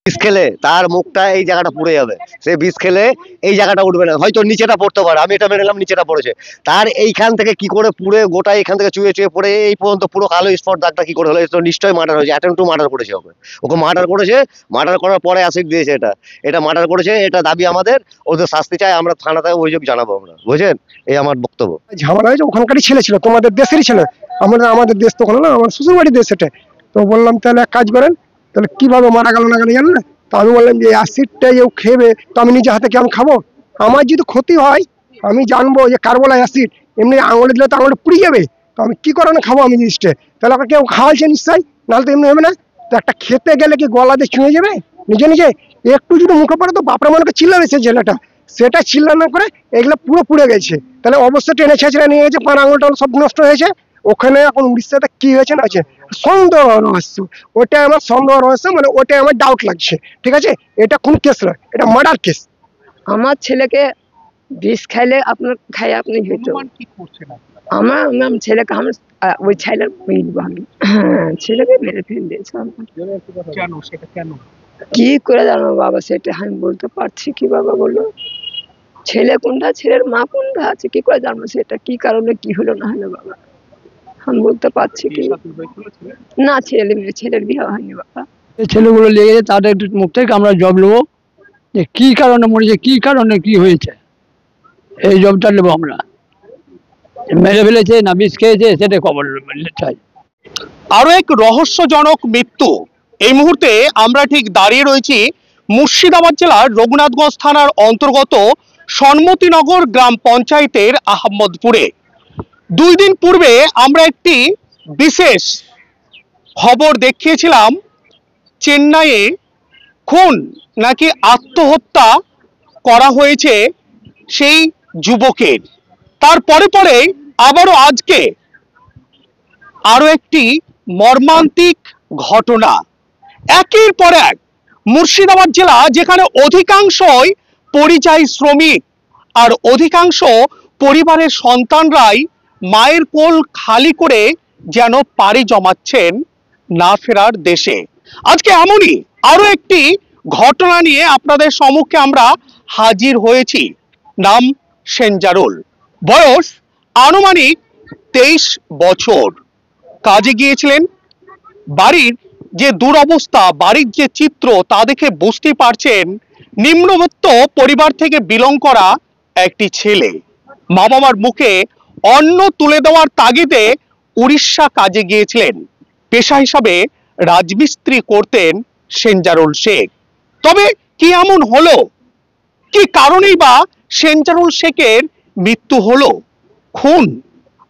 বিষ খেলে তার মুখটা এই জায়গাটা পুড়ে যাবে, সে বিষ খেলে এই জায়গাটা উঠবে না, হয়তো নিচেটা পড়তে পারে, আমি এটা মেনে নিলাম নিচেটা পড়েছে, তার এইখান থেকে কি করে পুড়ে গোটা এখান থেকে চুয়ে চুয়ে পড়ে এই পর্যন্ত পুরো কালো স্পট দাগটা কি করে হলো? তো নিশ্চয়ই মার্ডার হয়েছে, অ্যাটেম্প টু মার্ডার করেছে, ওকে মার্ডার করেছে, মার্ডার করার পরে অ্যাসিড দিয়েছে, এটা মার্ডার করেছে, এটা দাবি আমাদের, ওদের শাস্তি চাই, আমরা থানাতে অভিযোগ জানাবো আমরা, বুঝছেন? এই আমার বক্তব্য। ঝামেলা হয়েছে, ওখানকারই ছেলে ছিল, তোমাদের দেশেরই ছেলে, আমাদের দেশ তো ওখানে না, আমার শ্বশুর বাড়ির দেশ সেটা। তো বললাম তাহলে এক কাজ করেন, তাহলে কিভাবে মারা গেল না গেল জানেন না? তো আমি বললাম যে অ্যাসিডটা যে খেবে, তো আমি নিজে হাতে কি আমি খাবো? আমার যদি ক্ষতি হয় আমি জানবো যে কার্বলা অ্যাসিড, এমনি আঙুলে দিলে তো আঙুলে পুড়ে যাবে, তো আমি কি করে না খাবো আমি জিনিসটা? তাহলে আমাকে কেউ খাওয়াইছে নিশ্চয়ই, নাহলে তো এমনি হবে না। তো একটা খেতে গেলে কি গলা দিয়ে ছুঁয়ে যাবে নিজে নিজে? একটু যদি মুখে পড়ে তো বাপরা মনে চিল্লাবে সে ছেলেটা, সেটা চিল্লা না করে এগুলো পুরো পুড়ে গেছে, তাহলে অবশ্যই টেনে ছেঁচড়ে নিয়ে গেছে, পান আঙুলটা সব নষ্ট হয়েছে। ওখানে এখন উড়িষ্যাতে কি হয়েছে না আছে সন্দেহ রহস্য, ওটা আমার সন্দেহ রহস্য, মানে ওটা আমার ডাউট লাগছে, ঠিক আছে? এটা কোন কেস নয়, এটা মার্ডার কেস। আমার ছেলেকে বিষ খাইলে আপনার খাই আপনি আমার ছেলেকে আমি ওই ছেলের ছেলেকে মেরে ফেল দিয়েছে। কি করে জানো বাবা, সেটা আমি বলতে পারছি কি বাবা, বলো ছেলে কোনটা ছেলের মা কোনটা আছে, কি করে জানবো সেটা কি কারণে কি হলো না হলো বাবা, আমি বলতে পারছি কি না। ছেলের বিয়ে হয়নি বাবা। এই ছেলেগুলো লেগেছে, তাদের একটু মুখ থেকে আমরা জব নেবো যে কি কারণে মরেছে, কি কারণে কি হয়েছে, এই জবটা নেবো আমরা। মেরে ফেলেছে না বিষ খেয়েছে সেটা খবর চাই। আরো এক রহস্যজনক মৃত্যু। এই মুহূর্তে আমরা ঠিক দাঁড়িয়ে রয়েছি মুর্শিদাবাদ জেলার রঘুনাথগঞ্জ থানার অন্তর্গত সন্মতিনগর গ্রাম পঞ্চায়েতের আহমদপুরে। 2 দিন পূর্বে আমরা একটি বিশেষ খবর দেখিয়েছিলাম, চেন্নাইয়ে খুন নাকি আত্মহত্যা করা হয়েছে সেই যুবকের। তারপরে পরে আবারও আজকে আরো একটি মর্মান্তিক ঘটনা। একের পর এক মুর্শিদাবাদ জেলা, যেখানে অধিকাংশই পরিযায়ী শ্রমিক আর অধিকাংশ পরিবারের সন্তানরাই মায়ের কোল খালি করে যেন পাড়ি জমাচ্ছেন না ফেরার দেশে, আজকে এমনই আরো একটি ঘটনা নিয়ে আপনাদের সম্মুখে আমরা হাজির হয়েছি। নাম সেঞ্জারুল, বয়স আনুমানিক 23 বছর। কাজে গিয়েছিলেন। বাড়ির যে দুরবস্থা, বাড়ির যে চিত্র, তা দেখে বুঝতে পারছেন নিম্নবিত্ত পরিবার থেকে বিলং করা একটি ছেলে। মা বাবার মুখে অন্ন তুলে দেওয়ার তাগিদে উড়িষ্যা কাজে গিয়েছিলেন। পেশা হিসাবে রাজমিস্ত্রি করতেন সেঞ্জারুল শেখ। তবে কি এমন হলো, কি কারণেই বা সেঞ্জারুল শেখের মৃত্যু হলো? খুন,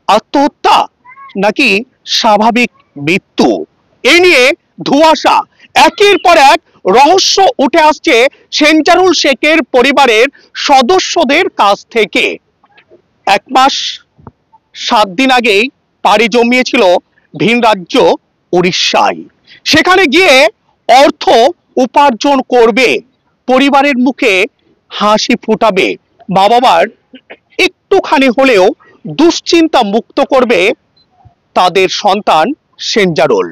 আত্মহত্যা নাকি স্বাভাবিক মৃত্যু? এই নিয়ে ধোঁয়াশা, একের পর এক রহস্য উঠে আসছে সেঞ্জারুল শেখের পরিবারের সদস্যদের কাছ থেকে। 1 মাস 7 দিন আগেই পাড়ি জমিয়েছিল ভিন রাজ্য উড়িষ্যায়। সেখানে গিয়ে অর্থ উপার্জন করবে, পরিবারের মুখে হাসি ফুটাবে, মা বাবার একটুখানি হলেও দুশ্চিন্তা মুক্ত করবে তাদের সন্তান সেঞ্জারুল।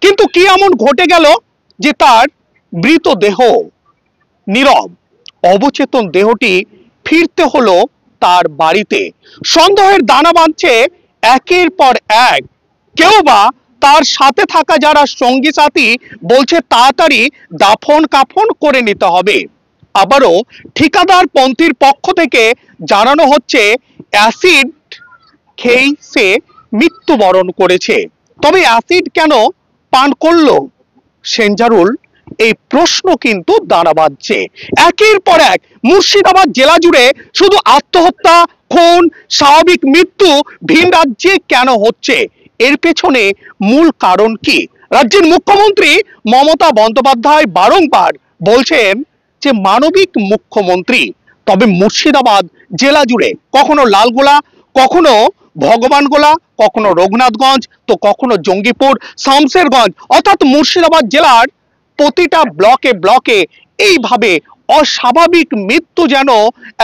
কিন্তু কি এমন ঘটে গেল যে তার মৃতদেহ, নীরব অবচেতন দেহটি ফিরতে হলো তার বাড়িতে? সন্দেহের দানা বাঁধছে একের পর এক। কেউ বা তার সাথে থাকা যারা সঙ্গী সাথী বলছে তাড়াতাড়ি দাফন কাফন করে নিতে হবে। আবারও ঠিকাদার পন্থীর পক্ষ থেকে জানানো হচ্ছে অ্যাসিড খেয়ে সে মৃত্যুবরণ করেছে। তবে অ্যাসিড কেন পান করলো সেঞ্জারুল, এই প্রশ্ন কিন্তু দাঁড়া বাঁধছে। একের পর এক মুর্শিদাবাদ জেলা জুড়ে শুধু আত্মহত্যা, খুন, স্বাভাবিক মৃত্যু ভিন রাজ্যে কেন হচ্ছে? এর পেছনে মূল কারণ কি? রাজ্যের মুখ্যমন্ত্রী মমতা বন্দ্যোপাধ্যায় বারংবার বলছেন যে মানবিক মুখ্যমন্ত্রী। তবে মুর্শিদাবাদ জেলা জুড়ে কখনো লালগোলা, কখনো ভগবানগোলা, কখনো রঘুনাথগঞ্জ, তো কখনো জঙ্গিপুর, শামশেরগঞ্জ, অর্থাৎ মুর্শিদাবাদ জেলার প্রতিটা ব্লকে ব্লকে এইভাবে অস্বাভাবিক মৃত্যু যেন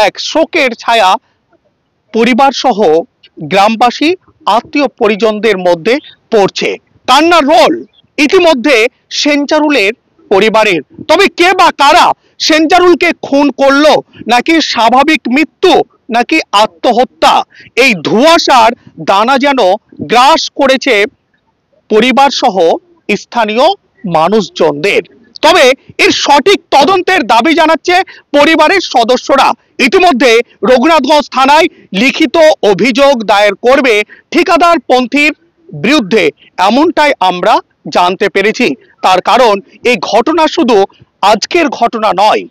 এক শোকের ছায়া পরিবার সহ গ্রামবাসী, আত্মীয় পরিজনদের মধ্যে পড়ছে। কান্নার রোল ইতিমধ্যে সেঞ্জারুলের পরিবারের। তবে কে বা কারা সেঞ্জারুলকে খুন করলো, নাকি স্বাভাবিক মৃত্যু, নাকি আত্মহত্যা, এই ধোঁয়াশার দানা যেন গ্রাস করেছে পরিবার সহ স্থানীয় মানুষজনদের। তবে এর সঠিক তদন্তের দাবি জানাচ্ছে পরিবারের সদস্যরা। ইতিমধ্যে রঘুনাথগঞ্জ থানায় লিখিত অভিযোগ দায়ের করবে ঠিকাদার পন্থীর বিরুদ্ধে, এমনটাই আমরা জানতে পেরেছি। তার কারণ এই ঘটনা শুধু আজকের ঘটনা নয়,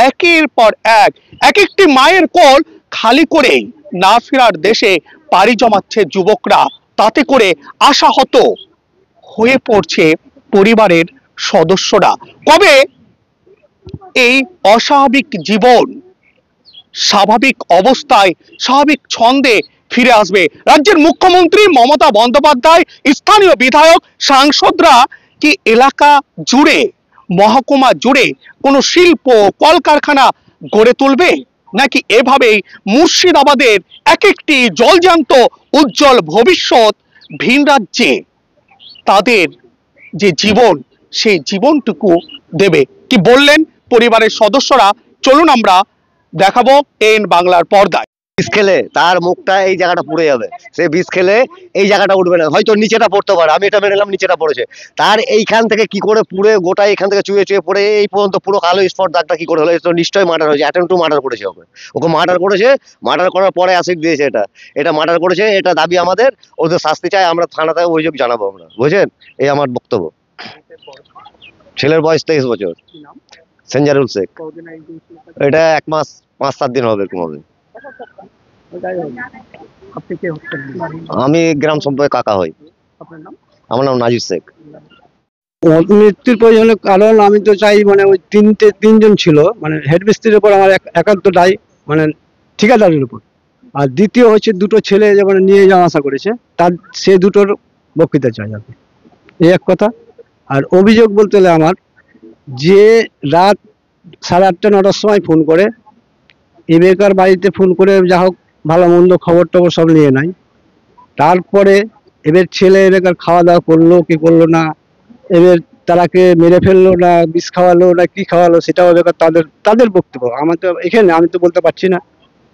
একের পর এক একটি মায়ের কোল খালি করেই না ফেরার দেশে পাড়ি জমাচ্ছে যুবকরা। তাতে করে আশাহত হয়ে পড়ছে পরিবারের সদস্যরা। কবে এই অস্বাভাবিক জীবন স্বাভাবিক অবস্থায় স্বাভাবিক ছন্দে ফিরে আসবে? রাজ্যের মুখ্যমন্ত্রী মমতা বন্দ্যোপাধ্যায়, স্থানীয় বিধায়ক, সাংসদরা কি এলাকা জুড়ে, মহকুমা জুড়ে কোনো শিল্প কলকারখানা গড়ে তুলবে, নাকি এভাবেই মুর্শিদাবাদের এক একটি জলজান্ত উজ্জ্বল ভবিষ্যৎ ভিন রাজ্যে তাদের যে জীবন, সেই জীবনটুকু দেবে? কি বললেন পরিবারের সদস্যরা, চলুন আমরা দেখাবো এন বাংলার পর্দায়। বিষ খেলে তার মুখটা এই জায়গাটা পুড়ে যাবে, সে বিষ খেলে এই জায়গাটা উঠবে না, হয়তো নিচেটা পড়তে পারে, আমি এটা মেনে নিলাম নিচেটা পড়েছে, তার এইখান থেকে কি করে পুড়ে গোটা এখান থেকে চুয়ে চুয়ে পড়ে এই পর্যন্ত পুরো কালো স্পট দাগটা কি করে হলো? তো নিশ্চয়ই মার্ডার হয়েছে, অ্যাটেম্প টু মার্ডার করেছে, ওকে মার্ডার করেছে, মার্ডার করার পরে অ্যাসিড দিয়েছে, এটা মার্ডার করেছে, এটা দাবি আমাদের, ওদের শাস্তি চাই, আমরা থানাতে অভিযোগ জানাবো আমরা, বুঝছেন? এই আমার বক্তব্য। ছেলের বয়স 23 বছর, সেঞ্জারুল শেখ। এটা 1 মাস 5-7 দিন হবে, এরকম হবে। আমি গ্রাম সম্পর্কে কাকা হই। আমার নাম নাজির শেখ। মৃত্যুর প্রয়োজনের কারণ আমি তো চাই, মানে ওই তিনজন ছিল, মানে হেড মিস্ত্রির উপর আমার একান্ত দায়, মানে ঠিকাদারের উপর। আর দ্বিতীয় হচ্ছে দুটো ছেলে যেমন নিয়ে যাওয়া আসা করেছে, তার সে দুটোর বক্তৃতা চাই আমি, এই এক কথা। আর অভিযোগ বলতে হলে আমার, যে রাত 8:30-9টার সময় ফোন করে, এবেকার বাড়িতে ফোন করে যা হোক ভালো মন্দ খবর টবর সব নিয়ে নেয়, তারপরে এবার ছেলে এবেকার খাওয়া দাওয়া করলো কি করলো না, এবার তারাকে মেরে ফেললো না বিষ খাওয়ালো না কি খাওয়ালো, সেটাও এবেকার তাদের বক্তব্য, আমার তো এখানে আমি তো বলতে পারছি না।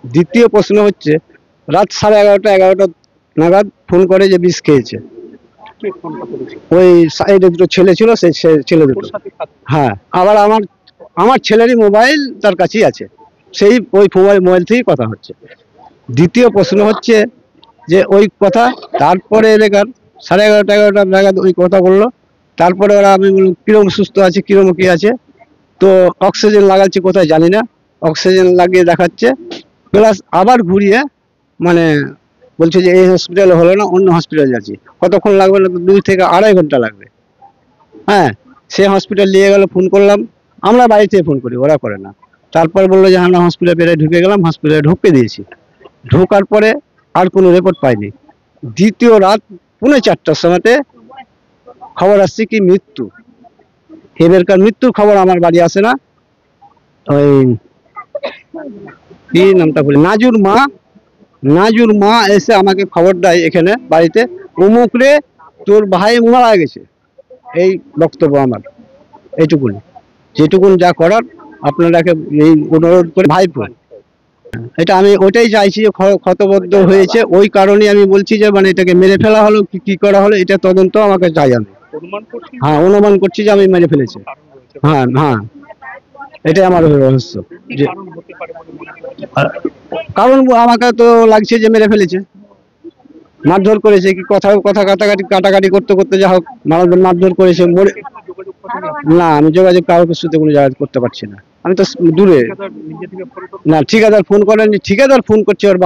দ্বিতীয় প্রশ্ন হচ্ছে, রাত 11:30 নাগাদ ফোন করে যে বিষ খেয়েছে, ওই সাইডে দুটো ছেলে ছিল, সেই ছেলে দুটো। হ্যাঁ, আবার আমার ছেলেরই মোবাইল তার কাছেই আছে, সেই ওই মোবাইল থেকেই কথা হচ্ছে। দ্বিতীয় প্রশ্ন হচ্ছে যে ওই কথা, তারপরে এলাকার 11:30 নাগাদ ওই কথা বললো, তারপরে ওরা, আমি বললাম কিরম সুস্থ আছে, কিরম কি আছে, তো অক্সিজেন লাগাচ্ছি কোথায় জানি না, অক্সিজেন লাগিয়ে দেখাচ্ছে, প্লাস আবার ঘুরিয়ে মানে বলছে যে এই হসপিটালে হলো না, অন্য হসপিটালে যাচ্ছি। কতক্ষণ লাগবে না, 2 থেকে 2.5 ঘন্টা লাগবে। হ্যাঁ, সে হসপিটাল নিয়ে গেল, ফোন করলাম, আমরা বাড়ি থেকে ফোন করি, ওরা করে না। তারপর বললো যে আমরা হসপিটালে বেড়ে ঢুকে গেলাম, হসপিটালে ঢুকে দিয়েছি। ঢোকার পরে আর কোনো রিপোর্ট পাইনি। দ্বিতীয় রাত 4:30টার সময়তে খবর আসছে কি মৃত্যু। এবারকার মৃত্যুর খবর আমার বাড়ি আসে না, ওই কি নামটা বলি, নাজুর মা এসে আমাকে খবর দেয় এখানে বাড়িতে, অমুক রে তোর ভাই মারা গেছে। এই বক্তব্য আমার, এইটুকুনি, যেটুকুন যা করার আপনারাকে এই অনুরোধ করে, ভাইপো। এটা আমি ওইটাই চাইছি, ক্ষতবদ্ধ হয়েছে, ওই কারণে আমি বলছি যে মানে এটাকে মেরে ফেলা হলো কি করা হলো, এটা তদন্ত আমাকে চাই। আমি হ্যাঁ অনুমান করছি যে আমি মেরে ফেলেছি। হ্যাঁ, এটাই আমার রহস্য। কারণ আমাকে তো লাগছে যে মেরে ফেলেছে, মারধর করেছে, কি কথা কাটাকাটি করতে করতে যা হোক মারধর করেছে। না, আমি যোগাযোগ কারোর সাথে কোনো জায়গা করতে পারছি না, আমি তো দূরে। না, ঠিকাদার ফোন করেনি, ঠিকাদার ফোন করছে ওর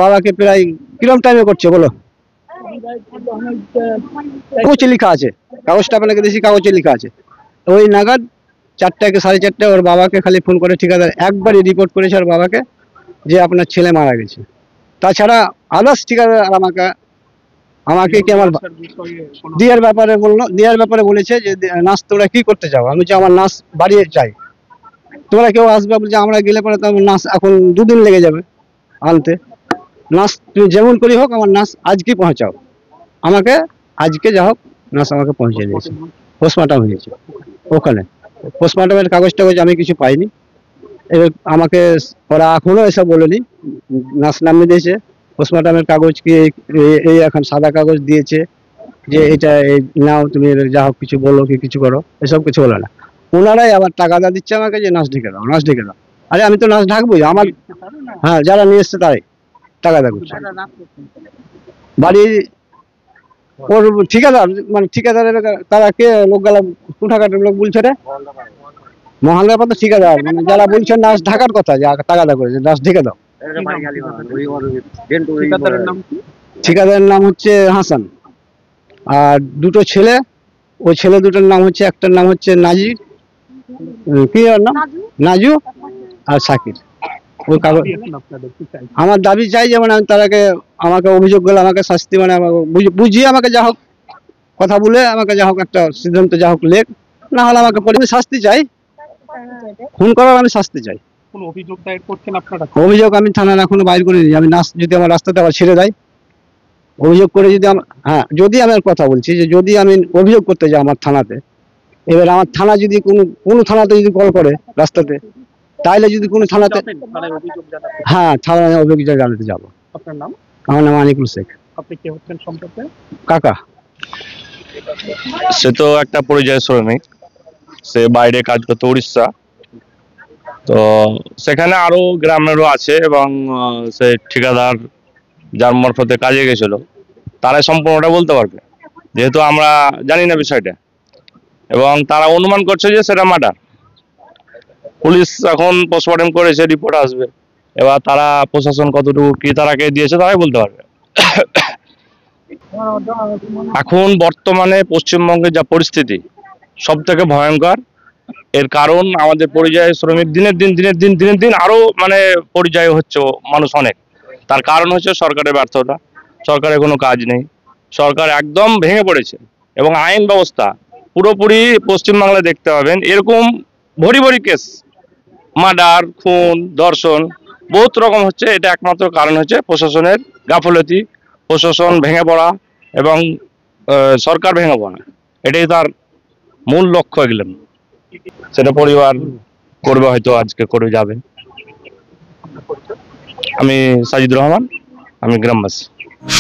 বাবাকে প্রায় কিরম টাইমে করছে বলো? কাগজে লেখা আছে, কাগজটা আপনাকে দিয়েছি, কাগজে লেখা আছে। ওই নাগাদ 4টা কি 4:30 ওর বাবাকে খালি ফোন করে ঠিকাদার একবারই রিপোর্ট করেছে ওর বাবাকে যে আপনার ছেলে মারা গেছে। তাছাড়া আদার্স ঠিকাদার আমাকে কি আমার দিয়ার ব্যাপারে বলেছে যে নাচ তোমরা কি করতে চাও, আমি যে আমার নাচ বাড়িয়ে চাই, তোমরা কেউ আসবে, বলছে আমরা গেলে পরে তো আমার নাচ এখন 2 দিন লেগে যাবে আনতে, নাচ তুমি যেমন করি হোক আমার নাচ আজকে পৌঁছাও, আমাকে আজকে যা হোক নাচ আমাকে পৌঁছে দিয়েছে। পোস্টমর্টম হয়েছে ওখানে। পোস্টমর্টমের কাগজ টাগজ আমি কিছু পাইনি। এবার আমাকে ওরা এখনো এসব বলেনি, নাচ নামিয়ে দিয়েছে। পোস্টমর্টমের কাগজ কি এই এখন সাদা কাগজ দিয়েছে যে এটা এই নাও, তুমি যা হোক কিছু বলো কি কিছু করো, এসব কিছু বলে না। ওনারাই আবার টাকা দিচ্ছে আমাকে যে নাচ ঢেকে দাও, নাচ ঢেকে দাও। আরে আমি তো নাচ ঢাকবোই, আমার হ্যাঁ যারা নিয়ে এসছে তারাই টাকা দিচ্ছে। বাড়ি ওর ঠিকাদার, মানে ঠিকাদারের তারা কে লোকগুলা কোথাকার লোক বলছে রে, মহানগর পথে ঠিকাদার, মানে যারা বলছে নাচ ঢাকার কথা, যে টাকা দা করেছে নাচ ঢেকে দাও। ঠিকাদারের নাম হচ্ছে হাসান, আর দুটো ছেলে, ওই ছেলে দুটোর নাম হচ্ছে, একটার নাম হচ্ছে নাজি, কি ওর নাম, নাজু আর সাকির। ওই কাগজ আমার দাবি চাই যে মানে তারাকে, আমাকে অভিযোগ গুলো আমাকে শাস্তি, মানে বুঝিয়ে আমাকে যা হোক কথা বলে আমাকে যা হোক একটা সিদ্ধান্ত যা হোক লেখ, না হলে আমাকে শাস্তি চাই, খুন করার আমি শাস্তি চাই। অভিযোগ দায়ের করছেন আপনারা? অভিযোগ আমি থানায় এখনো বাইর করিনি। আমি নাচ যদি আমার রাস্তাতে আবার ছেড়ে দেয়, অভিযোগ করে যদি হ্যাঁ, যদি আমি কথা বলছি যে যদি আমি অভিযোগ করতে যাই আমার থানাতে, এবার আমার থানা যদি কোনো থানাতে যদি কল করে রাস্তাতে, তাইলে যদি কোনো থানাতে, হ্যাঁ থানায় অভিযোগ জানাতে যাবো। আপনার নাম? আমার নাম আনিকুল শেখ। আপনি কে হচ্ছেন সম্পর্কে? কাকা। সে তো একটা পরিযায়ী শ্রমিক, সে বাইরে কাজ করতো উড়িষ্যা, তো সেখানে আরো গ্রামেরও আছে, এবং সে ঠিকাদার যার মারফতে কাজে গেছিল তারাই সম্পূর্ণটা বলতে পারবে, যেহেতু আমরা জানি না বিষয়টা, এবং তারা অনুমান করছে যে সেটা মার্ডার। পুলিশ এখন পোস্টমর্টম করেছে, রিপোর্ট আসবে, এবার তারা প্রশাসন কতটুকু কি তারাকে দিয়েছে তারাই বলতে পারবে। এখন বর্তমানে পশ্চিমবঙ্গের যা পরিস্থিতি সব থেকে ভয়ঙ্কর। এর কারণ আমাদের পরিযায়ী শ্রমিক দিনের দিন আরো মানে পরিযায়ী হচ্ছে মানুষ অনেক। তার কারণ হচ্ছে সরকারের ব্যর্থতা, সরকারের কোনো কাজ নেই, সরকার একদম ভেঙে পড়েছে, এবং আইন ব্যবস্থা পুরোপুরি পশ্চিমবাংলায় দেখতে পাবেন এরকম ভরি ভরি কেস, মার্ডার, খুন, ধর্ষণ বহুত রকম হচ্ছে। এটা একমাত্র কারণ হচ্ছে প্রশাসনের গাফলতি, প্রশাসন ভেঙে পড়া এবং সরকার ভেঙে পড়া। এটাই তার মূল লক্ষ্য। এগুলো সেটা পরিবার করবে, হয়তো আজকে করে যাবে। আমি সাজিদুর রহমান, আমি গ্রামবাসী।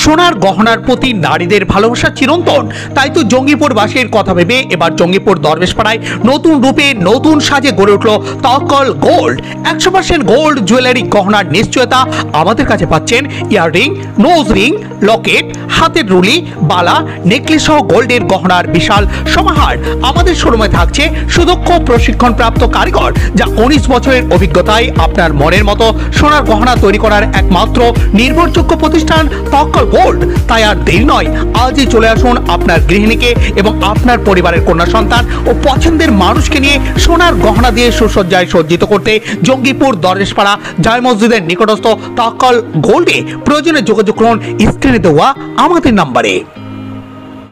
সোনার গহনার প্রতি নারীদের ভালোবাসা চিরন্তন, তাই তো জঙ্গিপুরবাসীর কথা ভেবে এবার জঙ্গিপুর দরবেশপাড়ায় নতুন রূপে নতুন সাজে গড়ে উঠল তাওয়াক্কল গোল্ড। 100% গোল্ড জুয়েলারি গহনার নিশ্চয়তা আমাদের কাছে পাচ্ছেন ইয়াররিং, নোজ রিং, লকেট, হাতের রুলি, বালা, নেকলেস সহ গোল্ডের গহনার বিশাল সমাহার। আমাদের শোরুমে থাকছে সুদক্ষ প্রশিক্ষণপ্রাপ্ত কারিগর, যা 19 বছরের অভিজ্ঞতায় আপনার মনের মতো সোনার গহনা তৈরি করার একমাত্র নির্ভরযোগ্য প্রতিষ্ঠান তাওয়াক্কল গোল্ড। তাই আর দেরি নয়, আজই চলে আসুন আপনার গৃহিণীকে এবং আপনার পরিবারের কন্যা সন্তান ও পছন্দের মানুষকে নিয়ে সোনার গহনা দিয়ে সুসজ্জায় সজ্জিত করতে জঙ্গিপুর দরবেশপাড়া জায় মসজিদের নিকটস্থ তাওয়াক্কল গোল্ডে প্রয়োজনে যোগাযোগ করুন স্ক্রিনে দেওয়া আমাদের নাম্বারে।